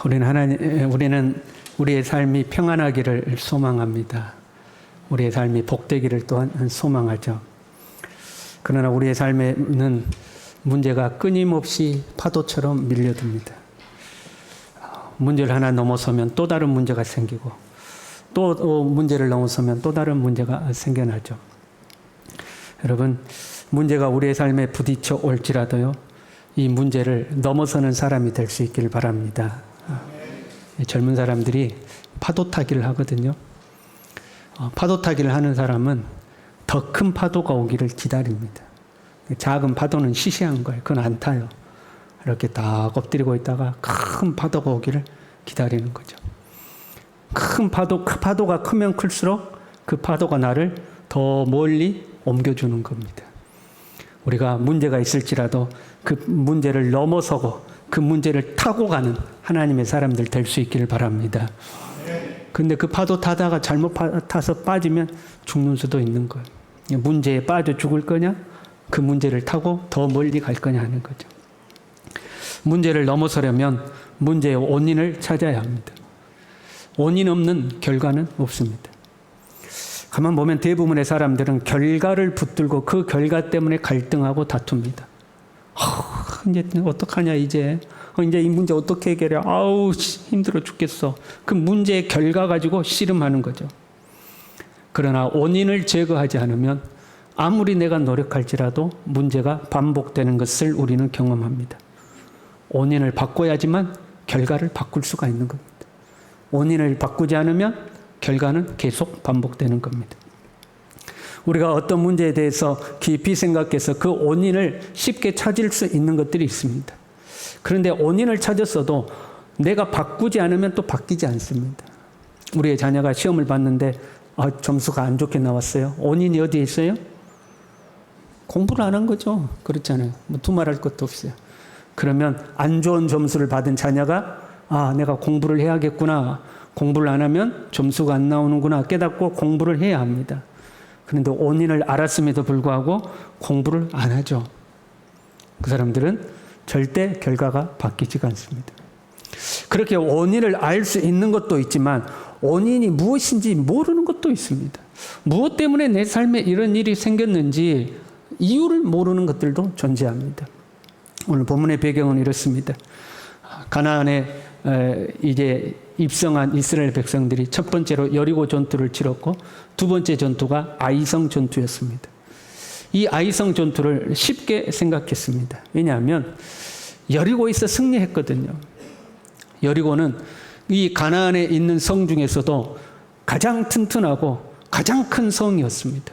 우리는 우리의 삶이 평안하기를 소망합니다. 우리의 삶이 복되기를 또한 소망하죠. 그러나 우리의 삶에는 문제가 끊임없이 파도처럼 밀려듭니다. 문제를 하나 넘어서면 또 다른 문제가 생기고 또 문제를 넘어서면 또 다른 문제가 생겨나죠. 여러분, 문제가 우리의 삶에 부딪혀 올지라도요, 이 문제를 넘어서는 사람이 될 수 있기를 바랍니다. 젊은 사람들이 파도 타기를 하거든요. 파도 타기를 하는 사람은 더 큰 파도가 오기를 기다립니다. 작은 파도는 시시한 거예요. 그건 안 타요. 이렇게 딱 엎드리고 있다가 큰 파도가 오기를 기다리는 거죠. 큰 파도가 크면 클수록 그 파도가 나를 더 멀리 옮겨주는 겁니다. 우리가 문제가 있을지라도 그 문제를 넘어서고 그 문제를 타고 가는 하나님의 사람들 될 수 있기를 바랍니다. 근데 그 파도 타다가 잘못 타서 빠지면 죽는 수도 있는 거예요. 문제에 빠져 죽을 거냐? 그 문제를 타고 더 멀리 갈 거냐 하는 거죠. 문제를 넘어서려면 문제의 원인을 찾아야 합니다. 원인 없는 결과는 없습니다. 가만 보면 대부분의 사람들은 결과를 붙들고 그 결과 때문에 갈등하고 다툽니다. 이제 어떡하냐 이제 이 문제 어떻게 해결해? 아우 힘들어 죽겠어. 그 문제의 결과 가지고 씨름하는 거죠. 그러나 원인을 제거하지 않으면 아무리 내가 노력할지라도 문제가 반복되는 것을 우리는 경험합니다. 원인을 바꿔야지만 결과를 바꿀 수가 있는 겁니다. 원인을 바꾸지 않으면 결과는 계속 반복되는 겁니다. 우리가 어떤 문제에 대해서 깊이 생각해서 그 원인을 쉽게 찾을 수 있는 것들이 있습니다. 그런데 원인을 찾았어도 내가 바꾸지 않으면 또 바뀌지 않습니다. 우리의 자녀가 시험을 봤는데 점수가 안 좋게 나왔어요. 원인이 어디에 있어요? 공부를 안 한 거죠. 그렇잖아요. 두말할 것도 없어요. 그러면 안 좋은 점수를 받은 자녀가 내가 공부를 해야겠구나. 공부를 안 하면 점수가 안 나오는구나 깨닫고 공부를 해야 합니다. 그런데 원인을 알았음에도 불구하고 공부를 안 하죠. 그 사람들은 절대 결과가 바뀌지가 않습니다. 그렇게 원인을 알 수 있는 것도 있지만 원인이 무엇인지 모르는 것도 있습니다. 무엇 때문에 내 삶에 이런 일이 생겼는지 이유를 모르는 것들도 존재합니다. 오늘 본문의 배경은 이렇습니다. 가나안에 이제 입성한 이스라엘 백성들이 첫 번째로 여리고 전투를 치렀고 두 번째 전투가 아이성 전투였습니다. 이 아이성 전투를 쉽게 생각했습니다. 왜냐하면 여리고에서 승리했거든요. 여리고는 이 가나안에 있는 성 중에서도 가장 튼튼하고 가장 큰 성이었습니다.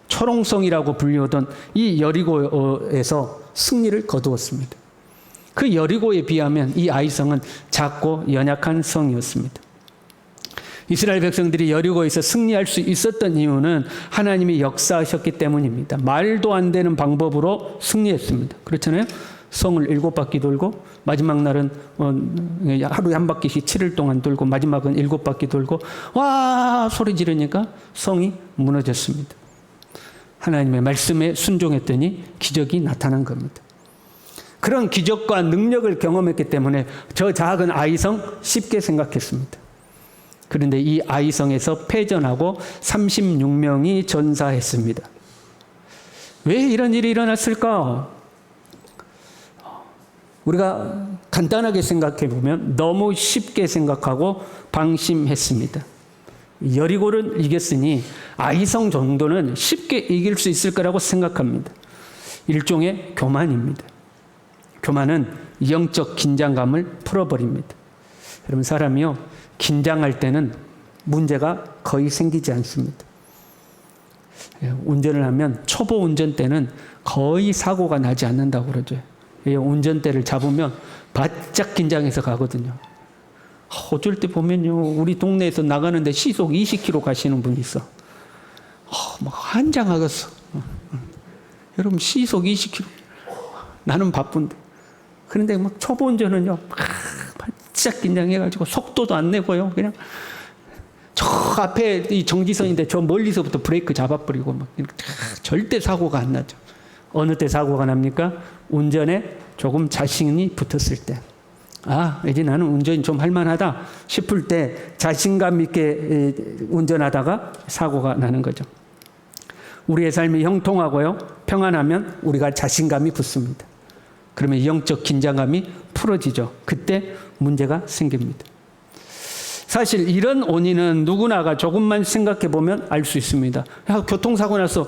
초롱성이라고 불리우던 이 여리고에서 승리를 거두었습니다. 그 여리고에 비하면 이 아이성은 작고 연약한 성이었습니다. 이스라엘 백성들이 여리고에서 승리할 수 있었던 이유는 하나님이 역사하셨기 때문입니다. 말도 안 되는 방법으로 승리했습니다. 그렇잖아요. 성을 7바퀴 돌고 마지막 날은 하루에 한 바퀴씩 7일 동안 돌고 마지막은 7바퀴 돌고 와 소리 지르니까 성이 무너졌습니다. 하나님의 말씀에 순종했더니 기적이 나타난 겁니다. 그런 기적과 능력을 경험했기 때문에 저 작은 아이성 쉽게 생각했습니다. 그런데 이 아이성에서 패전하고 36명이 전사했습니다. 왜 이런 일이 일어났을까? 우리가 간단하게 생각해 보면 너무 쉽게 생각하고 방심했습니다. 여리고를 이겼으니 아이성 정도는 쉽게 이길 수 있을 거라고 생각합니다. 일종의 교만입니다. 교만은 영적 긴장감을 풀어버립니다. 여러분, 사람이요, 긴장할 때는 문제가 거의 생기지 않습니다. 운전을 하면 초보 운전 때는 거의 사고가 나지 않는다고 그러죠. 운전대를 잡으면 바짝 긴장해서 가거든요. 어쩔 때 보면요, 우리 동네에서 나가는데 시속 20km 가시는 분이 있어. 막 환장하겠어. 여러분, 시속 20km. 나는 바쁜데. 그런데 막 초보 운전은요, 바짝 긴장해가지고 속도도 안 내고요. 그냥 저 앞에 이 정지선인데 저 멀리서부터 브레이크 잡아버리고 막 절대 사고가 안 나죠. 어느 때 사고가 납니까? 운전에 조금 자신이 붙었을 때. 이제 나는 운전이 좀 할만하다 싶을 때 자신감 있게 운전하다가 사고가 나는 거죠. 우리의 삶이 형통하고요, 평안하면 우리가 자신감이 붙습니다. 그러면 영적 긴장감이 풀어지죠. 그때 문제가 생깁니다. 사실 이런 원인은 누구나가 조금만 생각해 보면 알 수 있습니다. 야, 교통사고 났어.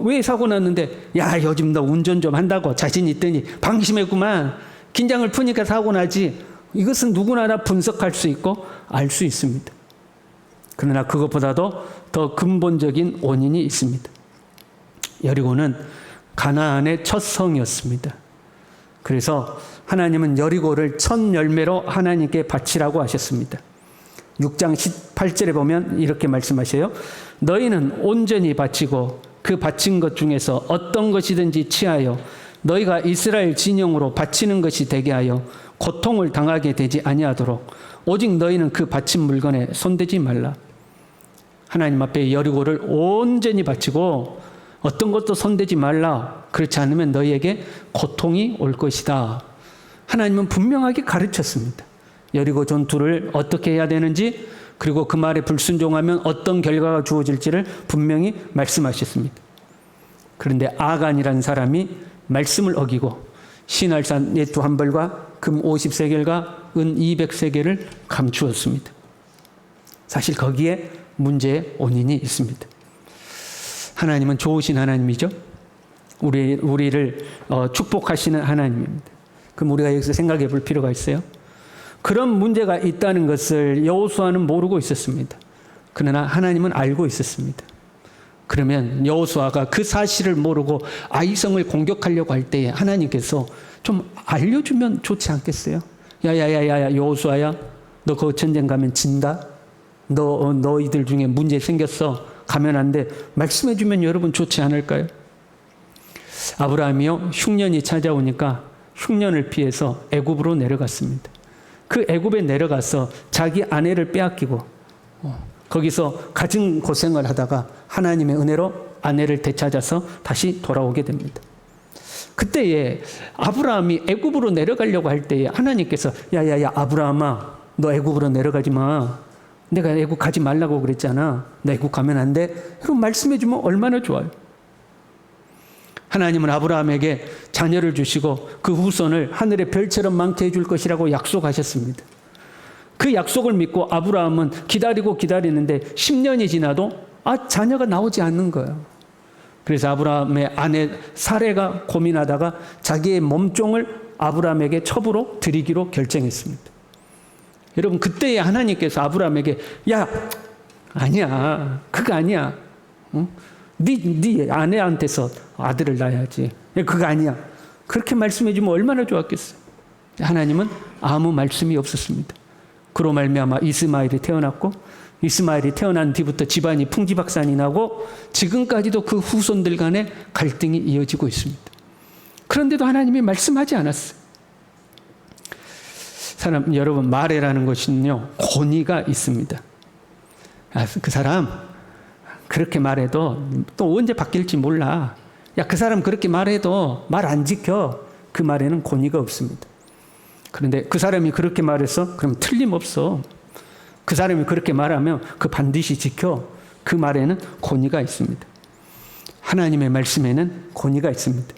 왜 사고 났는데? 야, 요즘 너 운전 좀 한다고 자신 있더니 방심했구만. 긴장을 푸니까 사고 나지. 이것은 누구나 다 분석할 수 있고 알 수 있습니다. 그러나 그것보다도 더 근본적인 원인이 있습니다. 여리고는 가나안의 첫 성이었습니다. 그래서 하나님은 여리고를 첫 열매로 하나님께 바치라고 하셨습니다. 6장 18절에 보면 이렇게 말씀하셔요. 너희는 온전히 바치고 그 바친 것 중에서 어떤 것이든지 취하여 너희가 이스라엘 진영으로 바치는 것이 되게 하여 고통을 당하게 되지 아니하도록 오직 너희는 그 바친 물건에 손대지 말라. 하나님 앞에 여리고를 온전히 바치고 어떤 것도 손대지 말라. 그렇지 않으면 너희에게 고통이 올 것이다. 하나님은 분명하게 가르쳤습니다. 여리고 전투를 어떻게 해야 되는지, 그리고 그 말에 불순종하면 어떤 결과가 주어질지를 분명히 말씀하셨습니다. 그런데 아간이라는 사람이 말씀을 어기고 시날산 예투 한 벌과 금 50세겔과 은 200세겔을 감추었습니다. 사실 거기에 문제의 원인이 있습니다. 하나님은 좋으신 하나님이죠. 우리를 축복하시는 하나님입니다. 그럼 우리가 여기서 생각해 볼 필요가 있어요. 그런 문제가 있다는 것을 여호수아는 모르고 있었습니다. 그러나 하나님은 알고 있었습니다. 그러면 여호수아가 그 사실을 모르고 아이성을 공격하려고 할 때에 하나님께서 좀 알려주면 좋지 않겠어요? 야야야야 여호수아야, 너 그 전쟁 가면 진다. 너희들 중에 문제 생겼어. 가면 안 돼. 말씀해주면 여러분 좋지 않을까요? 아브라함이요, 흉년이 찾아오니까 흉년을 피해서 애굽으로 내려갔습니다. 그 애굽에 내려가서 자기 아내를 빼앗기고 거기서 가진 고생을 하다가 하나님의 은혜로 아내를 되찾아서 다시 돌아오게 됩니다. 그때에 아브라함이 애굽으로 내려가려고 할 때에 하나님께서 야야야 아브라함아, 너 애굽으로 내려가지 마. 내가 애굽 가지 말라고 그랬잖아. 너 애굽 가면 안 돼. 그럼 말씀해 주면 얼마나 좋아요. 하나님은 아브라함에게 자녀를 주시고 그 후손을 하늘의 별처럼 많게 해줄 것이라고 약속하셨습니다. 그 약속을 믿고 아브라함은 기다리고 기다리는데 10년이 지나도 자녀가 나오지 않는 거예요. 그래서 아브라함의 아내 사레가 고민하다가 자기의 몸종을 아브라함에게 첩으로 드리기로 결정했습니다. 여러분, 그때에 하나님께서 아브라함에게 아니야, 그거 아니야. 네 아내한테서 아들을 낳아야지. 그거 아니야. 그렇게 말씀해 주면 얼마나 좋았겠어요. 하나님은 아무 말씀이 없었습니다. 그로 말미암아 이스마엘이 태어났고, 이스마엘이 태어난 뒤부터 집안이 풍지박산이 나고 지금까지도 그 후손들 간에 갈등이 이어지고 있습니다. 그런데도 하나님이 말씀하지 않았어요. 여러분, 말이라는 것은요, 권위가 있습니다. 그 사람 그렇게 말해도 또 언제 바뀔지 몰라. 그 사람 그렇게 말해도 말 안 지켜. 그 말에는 권위가 없습니다. 그런데 그 사람이 그렇게 말해서 그럼 틀림없어. 그 사람이 그렇게 말하면 그 반드시 지켜. 그 말에는 권위가 있습니다. 하나님의 말씀에는 권위가 있습니다.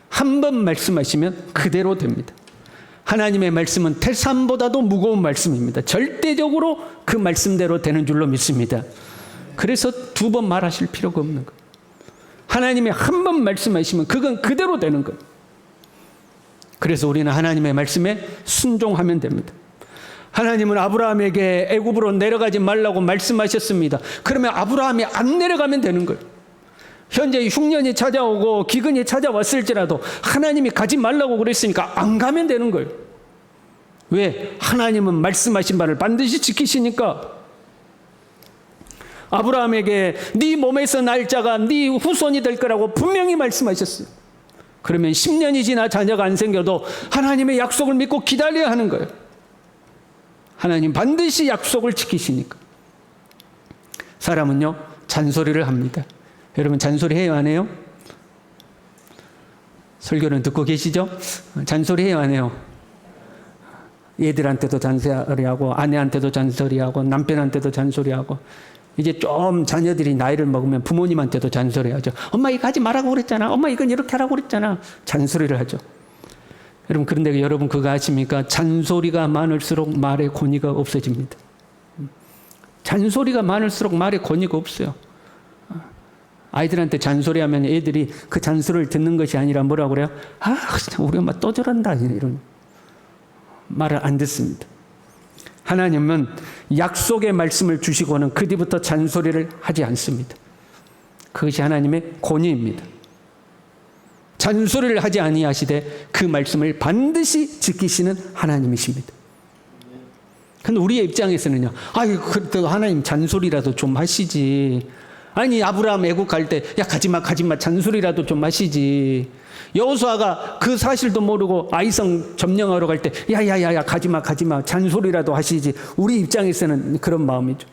한 번 말씀하시면 그대로 됩니다. 하나님의 말씀은 태산보다도 무거운 말씀입니다. 절대적으로 그 말씀대로 되는 줄로 믿습니다. 그래서 두 번 말하실 필요가 없는 거예요. 하나님이 한 번 말씀하시면 그건 그대로 되는 거예요. 그래서 우리는 하나님의 말씀에 순종하면 됩니다. 하나님은 아브라함에게 애굽으로 내려가지 말라고 말씀하셨습니다. 그러면 아브라함이 안 내려가면 되는 거예요. 현재 흉년이 찾아오고 기근이 찾아왔을지라도 하나님이 가지 말라고 그랬으니까 안 가면 되는 거예요. 왜? 하나님은 말씀하신 바를 반드시 지키시니까. 아브라함에게 네 몸에서 날 자가 네 후손이 될 거라고 분명히 말씀하셨어요. 그러면 10년이 지나 자녀가 안 생겨도 하나님의 약속을 믿고 기다려야 하는 거예요. 하나님 반드시 약속을 지키시니까. 사람은요, 잔소리를 합니다. 여러분, 잔소리 해요, 안 해요? 설교는 듣고 계시죠? 잔소리 해요, 안 해요? 애들한테도 잔소리하고 아내한테도 잔소리하고 남편한테도 잔소리하고 이제 좀 자녀들이 나이를 먹으면 부모님한테도 잔소리하죠. 엄마 이거 하지 말라고 그랬잖아. 엄마 이건 이렇게 하라고 그랬잖아. 잔소리를 하죠. 여러분 그런데 여러분 그거 아십니까? 잔소리가 많을수록 말의 권위가 없어집니다. 잔소리가 많을수록 말의 권위가 없어요. 아이들한테 잔소리하면 애들이 그 잔소리를 듣는 것이 아니라 뭐라고 그래요? 아, 우리 엄마 또 저런다 이런 말을 안 듣습니다. 하나님은 약속의 말씀을 주시고는 그 뒤부터 잔소리를 하지 않습니다. 그것이 하나님의 권위입니다. 잔소리를 하지 아니하시되 그 말씀을 반드시 지키시는 하나님이십니다. 근데 우리의 입장에서는요, 아유, 그래도 하나님 잔소리라도 좀 하시지. 아니, 아브라함 애국 갈 때, 야, 가지마, 잔소리라도 좀 하시지. 여호수아가 그 사실도 모르고 아이성 점령하러 갈 때, 야야야야, 가지마, 잔소리라도 하시지. 우리 입장에서는 그런 마음이죠.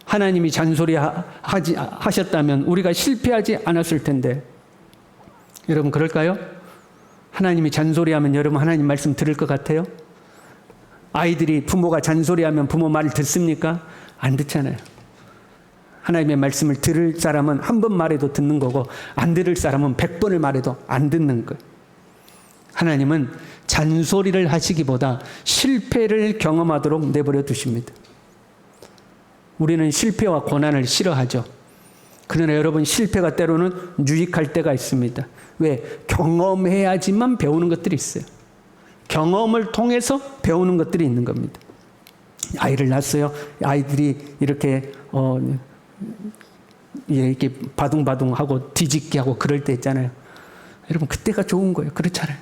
하나님이 잔소리 하셨다면 우리가 실패하지 않았을 텐데. 여러분, 그럴까요? 하나님이 잔소리하면 여러분 하나님 말씀 들을 것 같아요? 아이들이 부모가 잔소리하면 부모 말을 듣습니까? 안 듣잖아요. 하나님의 말씀을 들을 사람은 한 번 말해도 듣는 거고 안 들을 사람은 100번을 말해도 안 듣는 거예요. 하나님은 잔소리를 하시기보다 실패를 경험하도록 내버려 두십니다. 우리는 실패와 고난을 싫어하죠. 그러나 여러분 실패가 때로는 유익할 때가 있습니다. 왜? 경험해야지만 배우는 것들이 있어요. 경험을 통해서 배우는 것들이 있는 겁니다. 아이를 낳았어요. 아이들이 이렇게 이렇게 바둥바둥하고 뒤집기 하고 그럴 때 있잖아요. 여러분 그때가 좋은 거예요. 그렇잖아요.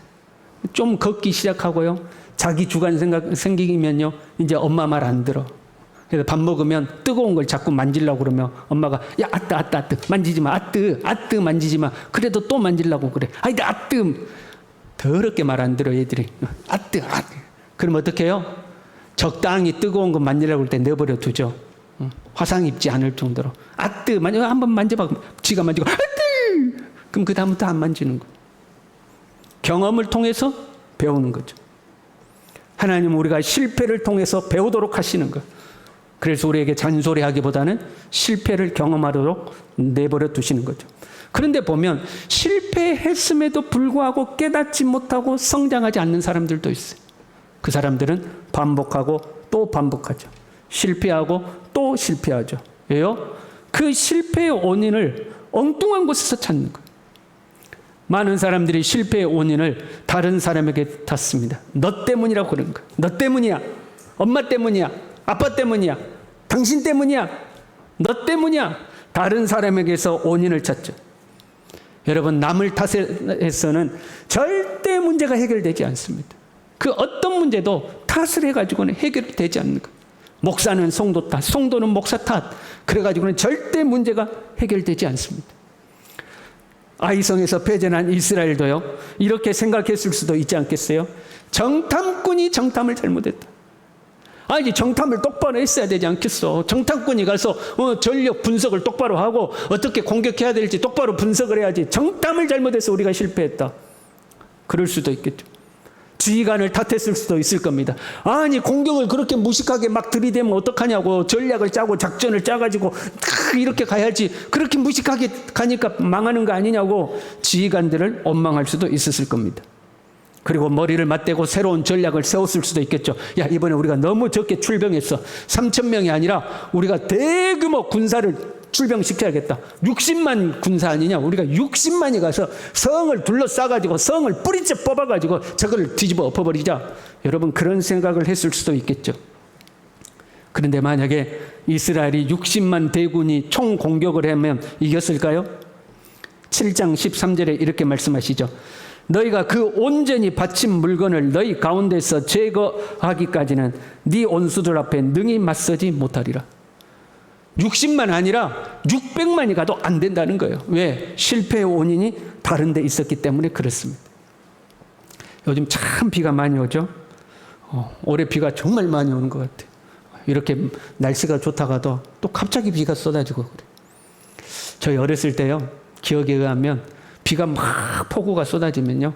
좀 걷기 시작하고요. 자기 주관 생각 생기면요. 이제 엄마 말 안 들어. 그래서 밥 먹으면 뜨거운 걸 자꾸 만지려고 그러면 엄마가 야 아뜨 만지지 마. 아뜨 만지지 마. 그래도 또 만지려고 그래. 아이 아뜨. 더럽게 말 안 들어 얘들이. 아뜨. 그럼 어떻게 해요? 적당히 뜨거운 거 만지려고 할 때 내버려 두죠. 화상 입지 않을 정도로. 아뜨 한번 만져봐. 지가 만지고 아뜨. 그럼 그 다음부터 안 만지는 거예요. 경험을 통해서 배우는 거죠. 하나님은 우리가 실패를 통해서 배우도록 하시는 거예요. 그래서 우리에게 잔소리하기보다는 실패를 경험하도록 내버려 두시는 거죠. 그런데 보면 실패했음에도 불구하고 깨닫지 못하고 성장하지 않는 사람들도 있어요. 그 사람들은 반복하고 또 반복하죠. 실패하고 또 실패하죠. 왜요? 그 실패의 원인을 엉뚱한 곳에서 찾는 거예요. 많은 사람들이 실패의 원인을 다른 사람에게 탓습니다. 너 때문이라고 그러는 거예요. 너 때문이야. 엄마 때문이야. 아빠 때문이야. 당신 때문이야. 너 때문이야. 다른 사람에게서 원인을 찾죠. 여러분 남을 탓해서는 절대 문제가 해결되지 않습니다. 그 어떤 문제도 탓을 해가지고는 해결되지 않는 거예요. 목사는 성도 탓, 성도는 목사 탓. 그래가지고는 절대 문제가 해결되지 않습니다. 아이성에서 패전한 이스라엘도요. 이렇게 생각했을 수도 있지 않겠어요? 정탐꾼이 정탐을 잘못했다. 아니 정탐을 똑바로 했어야 되지 않겠어. 정탐꾼이 가서 전력 분석을 똑바로 하고 어떻게 공격해야 될지 똑바로 분석을 해야지. 정탐을 잘못해서 우리가 실패했다. 그럴 수도 있겠죠. 지휘관을 탓했을 수도 있을 겁니다. 아니 공격을 그렇게 무식하게 막 들이대면 어떡하냐고. 전략을 짜고 작전을 짜가지고 이렇게 가야지. 그렇게 무식하게 가니까 망하는 거 아니냐고 지휘관들을 원망할 수도 있었을 겁니다. 그리고 머리를 맞대고 새로운 전략을 세웠을 수도 있겠죠. 야 이번에 우리가 너무 적게 출병했어. 3,000명이 아니라 우리가 대규모 군사를 출병시켜야겠다. 60만 군사 아니냐. 우리가 60만이 가서 성을 둘러싸가지고 성을 뿌리째 뽑아가지고 저걸 뒤집어 엎어버리자. 여러분 그런 생각을 했을 수도 있겠죠. 그런데 만약에 이스라엘이 60만 대군이 총 공격을 하면 이겼을까요? 7장 13절에 이렇게 말씀하시죠. 너희가 그 온전히 바친 물건을 너희 가운데서 제거하기까지는 네 원수들 앞에 능히 맞서지 못하리라. 60만 아니라 600만이 가도 안 된다는 거예요. 왜? 실패의 원인이 다른 데 있었기 때문에 그렇습니다. 요즘 참 비가 많이 오죠. 올해 비가 정말 많이 오는 것 같아요. 이렇게 날씨가 좋다가도 또 갑자기 비가 쏟아지고 그래요. 저희 어렸을 때요. 기억에 의하면 비가 막 폭우가 쏟아지면요.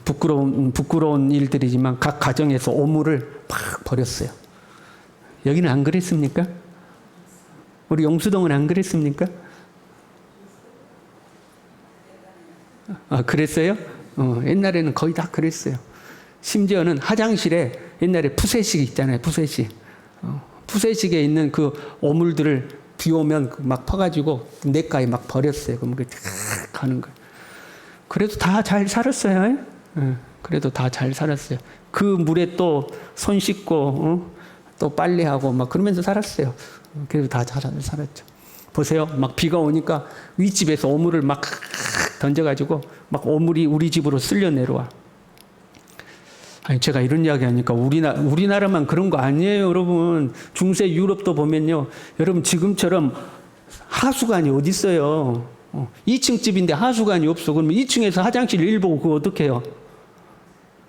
부끄러운 일들이지만 각 가정에서 오물을 막 버렸어요. 여기는 안 그랬습니까? 우리 용수동은 안 그랬습니까? 그랬어요? 옛날에는 거의 다 그랬어요. 심지어는 화장실에 옛날에 푸세식 있잖아요. 푸세식. 푸세식에 있는 그 오물들을 비 오면 막 퍼가지고 냇가에 막 버렸어요. 그럼 그게 탁 가는 거예요. 그래도 다 잘 살았어요. 그래도 다 잘 살았어요. 그 물에 또 손 씻고 또 빨래하고 막 그러면서 살았어요. 그래도 다 잘 살았죠. 보세요. 막 비가 오니까 윗집에서 오물을 막 던져가지고 막 오물이 우리 집으로 쓸려 내려와. 아니, 제가 이런 이야기 하니까 우리나라만 그런 거 아니에요, 여러분. 중세 유럽도 보면요. 여러분, 지금처럼 하수관이 어디 있어요? 2층 집인데 하수관이 없어. 그러면 2층에서 화장실 일 보고 그거 어떻게 해요?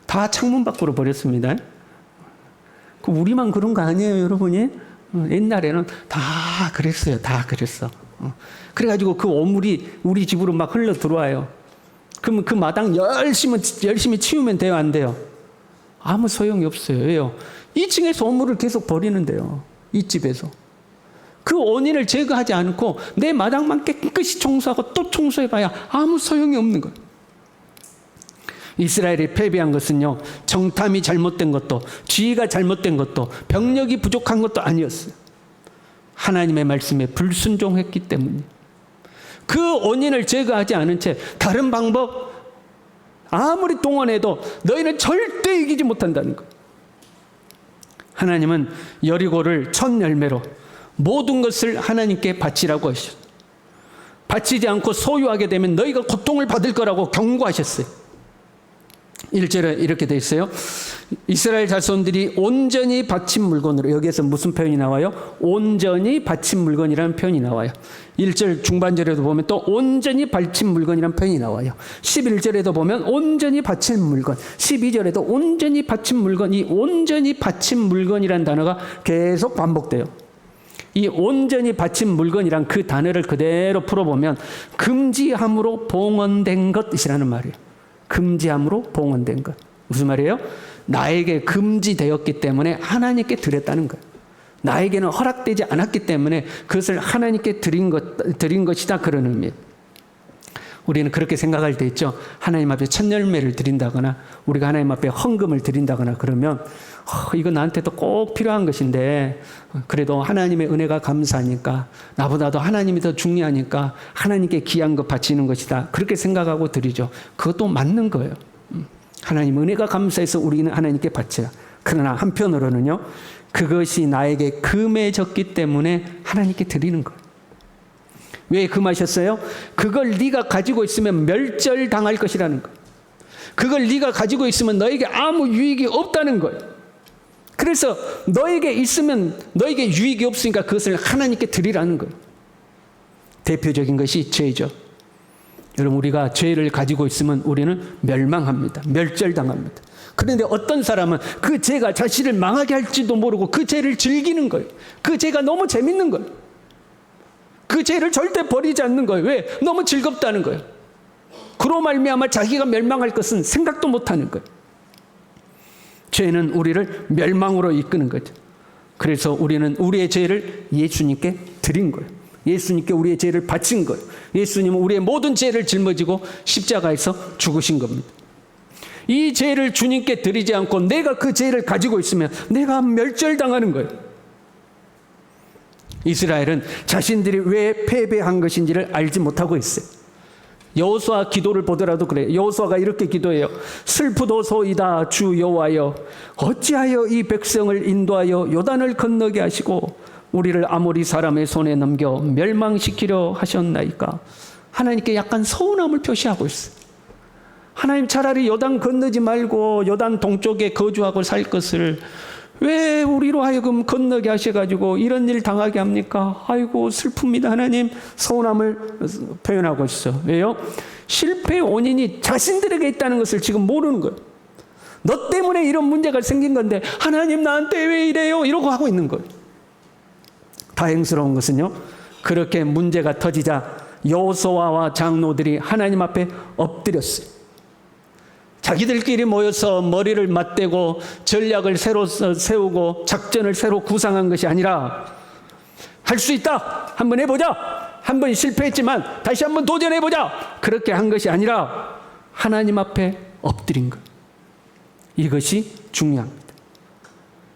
다 창문 밖으로 버렸습니다. 그 우리만 그런 거 아니에요, 여러분이? 옛날에는 다 그랬어요. 다 그랬어. 그래가지고 그 오물이 우리 집으로 막 흘러 들어와요. 그러면 그 마당 열심히 치우면 돼요, 안 돼요? 아무 소용이 없어요. 왜요? 2층에서 오물을 계속 버리는데요. 이 집에서. 그 원인을 제거하지 않고 내 마당만 깨끗이 청소하고 또 청소해봐야 아무 소용이 없는 거예요. 이스라엘이 패배한 것은요, 정탐이 잘못된 것도, 지휘가 잘못된 것도, 병력이 부족한 것도 아니었어요. 하나님의 말씀에 불순종했기 때문이에요. 그 원인을 제거하지 않은 채 다른 방법 아무리 동원해도 너희는 절대 이기지 못한다는 거예요. 하나님은 여리고를 첫 열매로 모든 것을 하나님께 바치라고 하셨어요. 바치지 않고 소유하게 되면 너희가 고통을 받을 거라고 경고하셨어요. 1절에 이렇게 돼 있어요. 이스라엘 자손들이 온전히 바친 물건으로, 여기에서 무슨 표현이 나와요? 온전히 바친 물건이라는 표현이 나와요. 1절 중반절에도 보면 또 온전히 바친 물건이라는 표현이 나와요. 11절에도 보면 온전히 바친 물건, 12절에도 온전히 바친 물건, 이 온전히 바친 물건이라는 단어가 계속 반복돼요. 이 온전히 바친 물건이란 그 단어를 그대로 풀어보면 금지함으로 봉헌된 것이라는 말이에요. 금지함으로 봉헌된 것. 무슨 말이에요? 나에게 금지되었기 때문에 하나님께 드렸다는 거예요. 나에게는 허락되지 않았기 때문에 그것을 하나님께 드린 것이다, 그런 의미예요. 우리는 그렇게 생각할 때 있죠. 하나님 앞에 첫 열매를 드린다거나 우리가 하나님 앞에 헌금을 드린다거나 그러면 이거 나한테도 꼭 필요한 것인데 그래도 하나님의 은혜가 감사하니까, 나보다도 하나님이 더 중요하니까 하나님께 귀한 것 바치는 것이다, 그렇게 생각하고 드리죠. 그것도 맞는 거예요. 하나님 은혜가 감사해서 우리는 하나님께 바쳐요. 그러나 한편으로는요, 그것이 나에게 금해졌기 때문에 하나님께 드리는 거예요. 왜 금하셨어요? 그걸 네가 가지고 있으면 멸절당할 것이라는 거예요. 그걸 네가 가지고 있으면 너에게 아무 유익이 없다는 거예요. 그래서 너에게 있으면 너에게 유익이 없으니까 그것을 하나님께 드리라는 거예요. 대표적인 것이 죄죠. 여러분, 우리가 죄를 가지고 있으면 우리는 멸망합니다. 멸절당합니다. 그런데 어떤 사람은 그 죄가 자신을 망하게 할지도 모르고 그 죄를 즐기는 거예요. 그 죄가 너무 재밌는 거예요. 그 죄를 절대 버리지 않는 거예요. 왜? 너무 즐겁다는 거예요. 그로 말미암아 자기가 멸망할 것은 생각도 못하는 거예요. 죄는 우리를 멸망으로 이끄는 거죠. 그래서 우리는 우리의 죄를 예수님께 드린 거예요. 예수님께 우리의 죄를 바친 거예요. 예수님은 우리의 모든 죄를 짊어지고 십자가에서 죽으신 겁니다. 이 죄를 주님께 드리지 않고 내가 그 죄를 가지고 있으면 내가 멸절당하는 거예요. 이스라엘은 자신들이 왜 패배한 것인지를 알지 못하고 있어요. 여호수아 기도를 보더라도 그래요. 여호수아가 이렇게 기도해요. 슬프도소이다 주 여호와여, 어찌하여 이 백성을 인도하여 요단을 건너게 하시고 우리를 아모리 사람의 손에 넘겨 멸망시키려 하셨나이까. 하나님께 약간 서운함을 표시하고 있어요. 하나님, 차라리 요단 건너지 말고 요단 동쪽에 거주하고 살 것을 왜 우리로 하여금 건너게 하셔가지고 이런 일 당하게 합니까? 아이고 슬픕니다. 하나님, 서운함을 표현하고 있어. 왜요? 실패의 원인이 자신들에게 있다는 것을 지금 모르는 거예요. 너 때문에 이런 문제가 생긴 건데 하나님 나한테 왜 이래요? 이러고 하고 있는 거예요. 다행스러운 것은요, 그렇게 문제가 터지자 여호수아와 장로들이 하나님 앞에 엎드렸어요. 자기들끼리 모여서 머리를 맞대고 전략을 새로 세우고 작전을 새로 구상한 것이 아니라 할 수 있다, 한번 해보자, 한번 실패했지만 다시 한번 도전해보자, 그렇게 한 것이 아니라 하나님 앞에 엎드린 것. 이것이 중요합니다.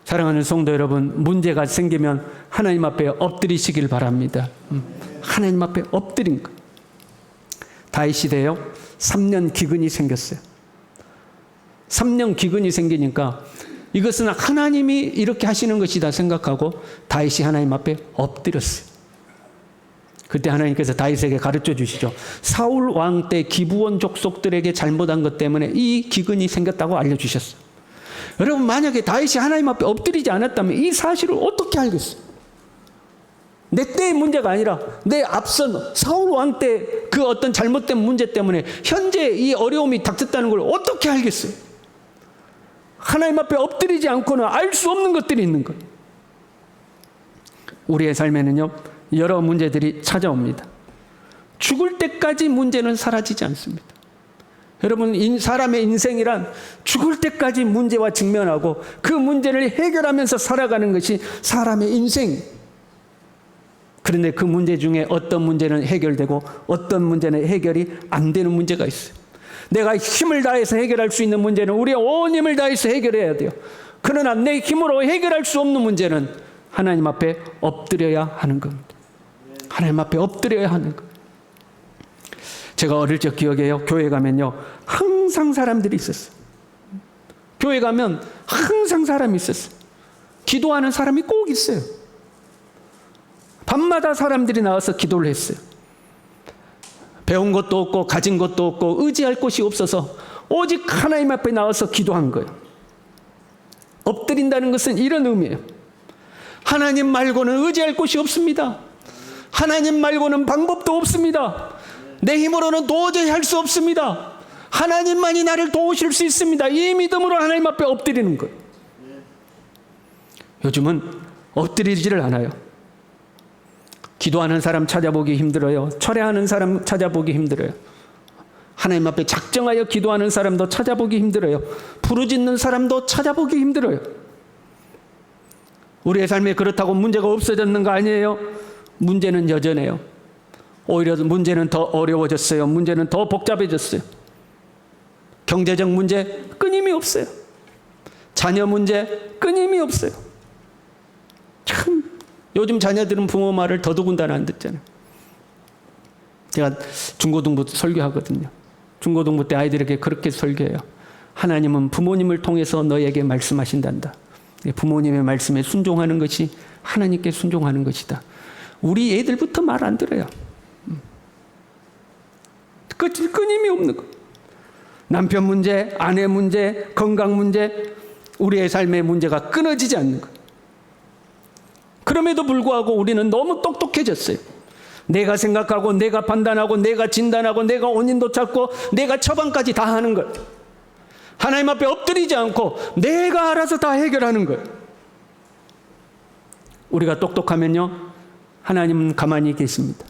사랑하는 성도 여러분, 문제가 생기면 하나님 앞에 엎드리시길 바랍니다. 하나님 앞에 엎드린 것. 다윗 시대에요, 3년 기근이 생겼어요. 3년 기근이 생기니까 이것은 하나님이 이렇게 하시는 것이다 생각하고 다윗이 하나님 앞에 엎드렸어요. 그때 하나님께서 다윗에게 가르쳐 주시죠. 사울 왕 때 기브온 족속들에게 잘못한 것 때문에 이 기근이 생겼다고 알려주셨어요. 여러분, 만약에 다윗이 하나님 앞에 엎드리지 않았다면 이 사실을 어떻게 알겠어요? 내 때의 문제가 아니라 내 앞선 사울 왕 때 그 어떤 잘못된 문제 때문에 현재 이 어려움이 닥쳤다는 걸 어떻게 알겠어요? 하나님 앞에 엎드리지 않고는 알 수 없는 것들이 있는 거예요. 우리의 삶에는요, 여러 문제들이 찾아옵니다. 죽을 때까지 문제는 사라지지 않습니다. 여러분, 사람의 인생이란 죽을 때까지 문제와 직면하고 그 문제를 해결하면서 살아가는 것이 사람의 인생이에요. 그런데 그 문제 중에 어떤 문제는 해결되고 어떤 문제는 해결이 안 되는 문제가 있어요. 내가 힘을 다해서 해결할 수 있는 문제는 우리의 온 힘을 다해서 해결해야 돼요. 그러나 내 힘으로 해결할 수 없는 문제는 하나님 앞에 엎드려야 하는 겁니다. 하나님 앞에 엎드려야 하는 것. 제가 어릴 적 기억에요, 교회 가면요, 항상 사람들이 있었어요. 교회 가면 항상 사람이 있었어요. 기도하는 사람이 꼭 있어요. 밤마다 사람들이 나와서 기도를 했어요. 배운 것도 없고 가진 것도 없고 의지할 곳이 없어서 오직 하나님 앞에 나와서 기도한 거예요. 엎드린다는 것은 이런 의미예요. 하나님 말고는 의지할 곳이 없습니다. 하나님 말고는 방법도 없습니다. 내 힘으로는 도저히 할 수 없습니다. 하나님만이 나를 도우실 수 있습니다. 이 믿음으로 하나님 앞에 엎드리는 거예요. 요즘은 엎드리지를 않아요. 기도하는 사람 찾아보기 힘들어요. 철회하는 사람 찾아보기 힘들어요. 하나님 앞에 작정하여 기도하는 사람도 찾아보기 힘들어요. 부르짖는 사람도 찾아보기 힘들어요. 우리의 삶에 그렇다고 문제가 없어졌는 거 아니에요? 문제는 여전해요. 오히려 문제는 더 어려워졌어요. 문제는 더 복잡해졌어요. 경제적 문제 끊임이 없어요. 자녀 문제 끊임이 없어요. 참, 요즘 자녀들은 부모 말을 더더군다나 안 듣잖아요. 제가 중고등부 설교하거든요. 중고등부 때 아이들에게 그렇게 설교해요. 하나님은 부모님을 통해서 너에게 말씀하신단다. 부모님의 말씀에 순종하는 것이 하나님께 순종하는 것이다. 우리 애들부터 말 안 들어요. 끊임이 없는 거. 남편 문제, 아내 문제, 건강 문제, 우리의 삶의 문제가 끊어지지 않는 거. 그럼에도 불구하고 우리는 너무 똑똑해졌어요. 내가 생각하고 내가 판단하고 내가 진단하고 내가 원인도 찾고 내가 처방까지 다 하는 걸. 하나님 앞에 엎드리지 않고 내가 알아서 다 해결하는 걸. 우리가 똑똑하면요, 하나님은 가만히 계십니다.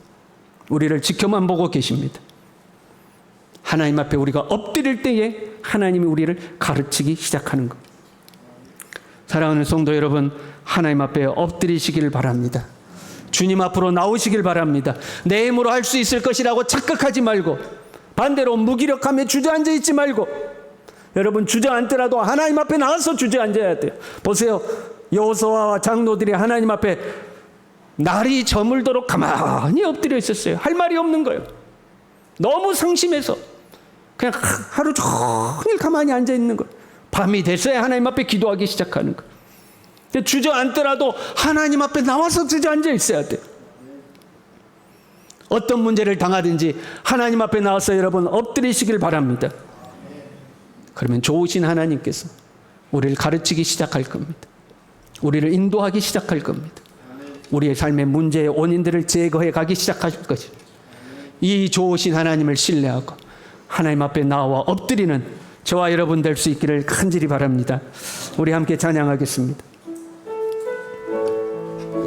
우리를 지켜만 보고 계십니다. 하나님 앞에 우리가 엎드릴 때에 하나님이 우리를 가르치기 시작하는 것. 사랑하는 성도 여러분, 하나님 앞에 엎드리시길 바랍니다. 주님 앞으로 나오시길 바랍니다. 내 힘으로 할 수 있을 것이라고 착각하지 말고, 반대로 무기력함에 주저앉아 있지 말고, 여러분 주저앉더라도 하나님 앞에 나와서 주저앉아야 돼요. 보세요, 여호수아와 장로들이 하나님 앞에 날이 저물도록 가만히 엎드려 있었어요. 할 말이 없는 거예요. 너무 상심해서 그냥 하루 종일 가만히 앉아 있는 거예요. 밤이 됐어야 하나님 앞에 기도하기 시작하는 거예요. 주저앉더라도 하나님 앞에 나와서 주저앉아 있어야 돼요. 어떤 문제를 당하든지 하나님 앞에 나와서 여러분 엎드리시길 바랍니다. 그러면 좋으신 하나님께서 우리를 가르치기 시작할 겁니다. 우리를 인도하기 시작할 겁니다. 우리의 삶의 문제의 원인들을 제거해 가기 시작하실 것이죠. 이 좋으신 하나님을 신뢰하고 하나님 앞에 나와 엎드리는 저와 여러분 될 수 있기를 간절히 바랍니다. 우리 함께 찬양하겠습니다.